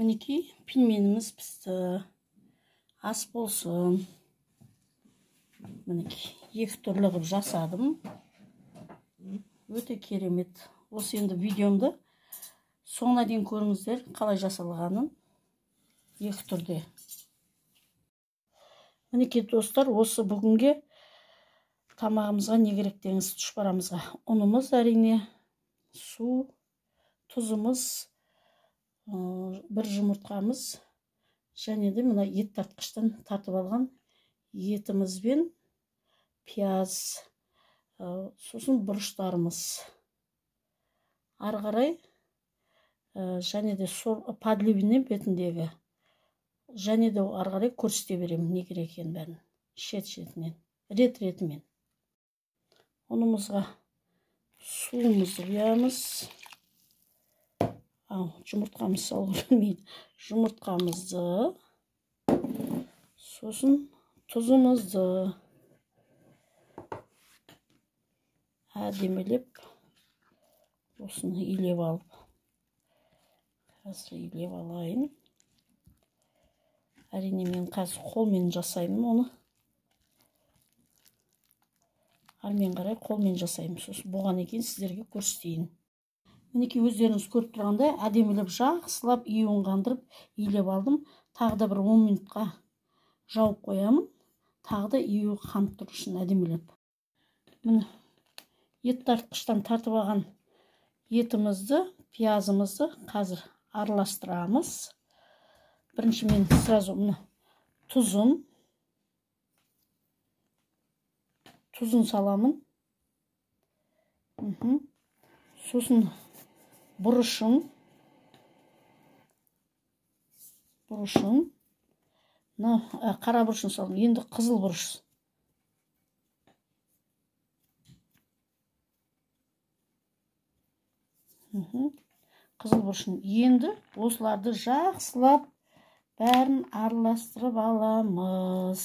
Мінекей пельменіміз пісті. Ас болсын. Мінекей екі түрлі қылып жасадым. Өте керемет. Осы енді видеомды соңына дейін көріңіздер, қалай жасалғанын. Екі түрде. Мінекей достар, осы бүгінге тамағымызға не керек деңіз, тұшпарамызға. Ұнымыз әрине, су, тұзымыз, бір жұмыртқамыз, және де мына ет тартқыштан тартып алған етімізбен пияз, сосын бұрыштарымыз. Ары қарай және де подливный бетіндегі, және де ары қарай көрсете беремін не керек екенін бәрін. Шет-шетінен, рет-ретімен. Ұнымызға суымызды құямыз. Жұмыртқамыз салу білмейді. Жұмыртқамызды, сосын тұзымызды әдемелеп осыны илеп алып, қазір илеп алайын. Әрине мен қазір қолмен жасаймын оны. Армен қарай қолмен жасаймын. Сосын болған екен сіздерге көрсетейін. Мінекей өздеріңіз көріп тұрғандай әдемелеп жақсылап июін қандырып илеп алдым. Тағы да бір 10 минутқа жауып қоямын. Тағы да июі қанып тұру үшін әдемелеп. Міне ет тартқыштан тартып алған етімізді, пиязымызды қазір араластырамыз. Бірінші мен сразу тұзын саламын. Сосын бұрышын, қара бұрышын салдым. Енді қызыл бұрыш. Қызыл бұрышын. Енді осыларды жақсылап бәрін араластырып аламыз.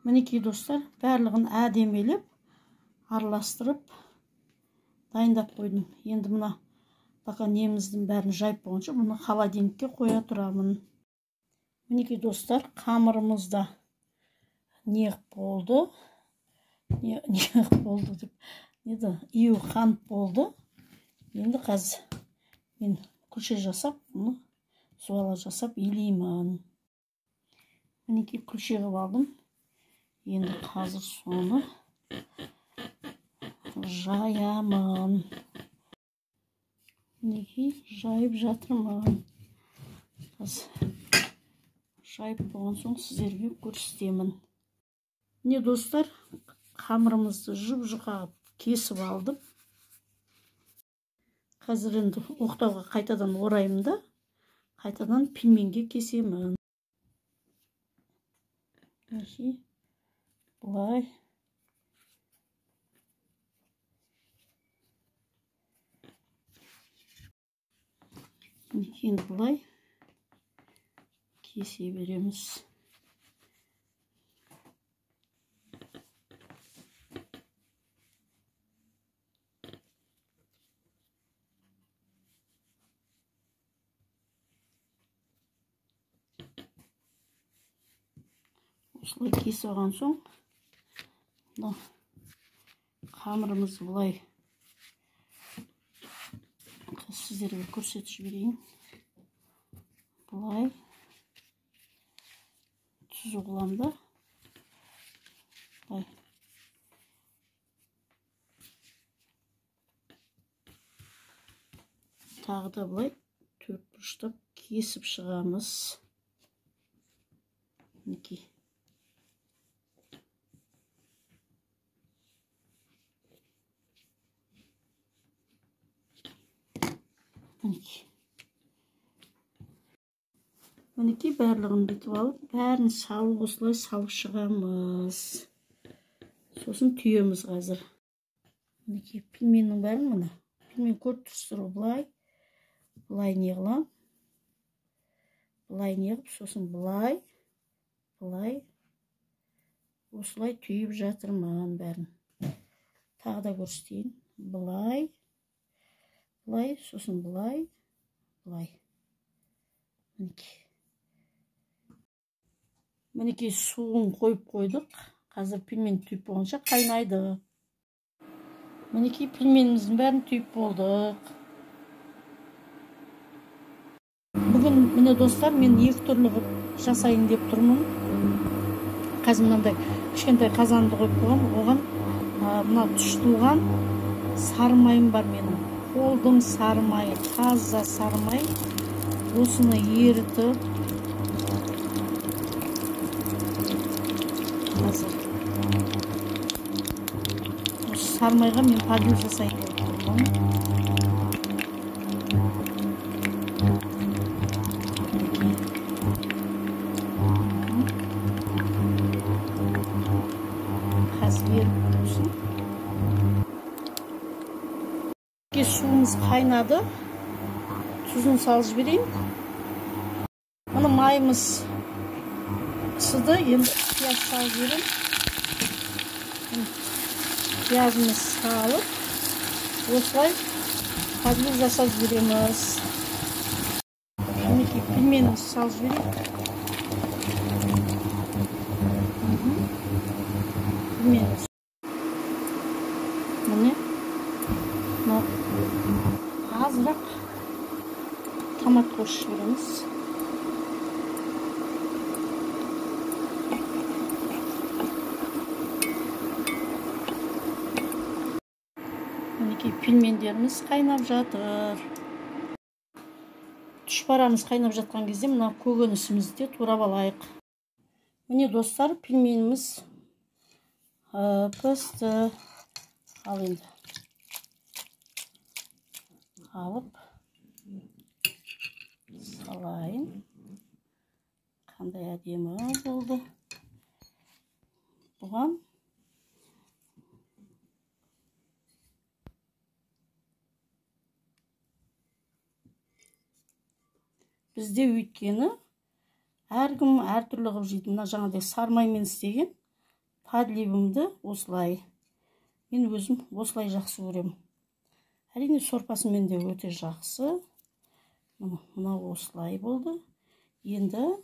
Мінекей достар, барлығын әдемелеп араластырып дайындап қойдым. Енді мына бақа неміздің бәрін жайып болғанша бұны холодильникке қоя тұрамын. Мінекей достар, қамырымызда неғып болды. Неғып болды деп. Июі қанып болды. Енді қазір мен күлше жасап, бұны суала жасап илеймін. Мінекей күлше қылып алдым. Енді қазір соны жаямын. Мінекей жайып жатырмын. Жайып болған соң сіздерге көрсетемін. Міне достар, қамырымызды жұп-жұқа кесіп алдым. Қазір енді оқтауға қайтадан орайым да, қайтадан пельменге кесемін. Бұлай. Енді бұлай кесе береміз. Осылай кесіп алған соң, қамырымызды бұлай сіздерге көрсетіп жіберейін. Бұлай тұз ұғыламда. Тағы да бұлай төрт бұрыштап кесіп шығамыз. Мінекей. Мінекей барлығын бітіп алып, бәрін салып, осылай салып шығамыз. Сосын түйеміз қазір. Мінекей пельменнің бәрін мұны. Пельмен көріп тұрсыздар, бұлай неғылам. Бұлай неғып, сосын бұлай. Осылай түйіп жатырмын бәрін. Тағы да көрсетейін. Бұлай, сосын бұлай. Мінекей суын қойып қойдық. Қазір пельмен түйіп болғанша қайнайды. Мінекей пельменіміздің бәрін түйіп болдық. Бүгін міне достар, мен екі түрлі жасайын деп тұрмын. Қазір мынандай кішкентай қазанды қойып қойғам. Оған мына тұшытылған сары майым бар менің. Қолдың сары майы, таза сары май. Осыны ерітіп, осы сары майға мен подлив жасайын деп тұрмын. Қазір еріп тұрсын. Суымыз қайнады. Tuzunu salж vereyim. Bunu mayımız ısıdı. Şimdi piyaz salж vereyim. Piyazımız salıp осылай подлив жасап жібереміз. Мінекей пельменіміз салж берейік. Пельменіміз. Міне. Азырақ томат қосып жібереміз. Мінекей пельмендеріміз қайнап жатыр. Тұшпарамыз қайнап жатқан кезде мына көкөнісімізді де турап алайық. Міне достар, пельменіміз пісті. Ал енді алып салайын. Қандай әдемі болды. Бұған бізде өйткені әркім әртүрлі қылып жейді. Мына жаңағыдай сары маймен істеген подливімді осылай. Мен өзім осылай жақсы көремін. Әрине сорпасымен де өте жақсы. Мына осылай болды. Енді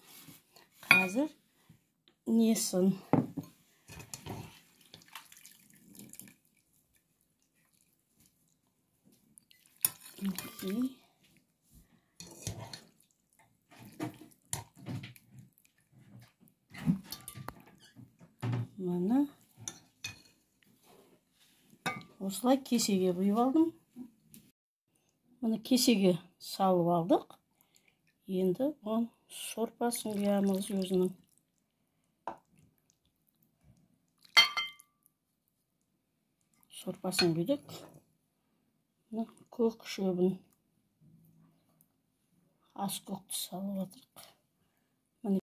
қазір несін? Мына осылай кесеге құйып алдым. Мына кесеге салып алдық. Енді бұған сорпасын құямыз өзінің. Сорпасын құйдық. Көк шөбін, ас көкті салып отырық.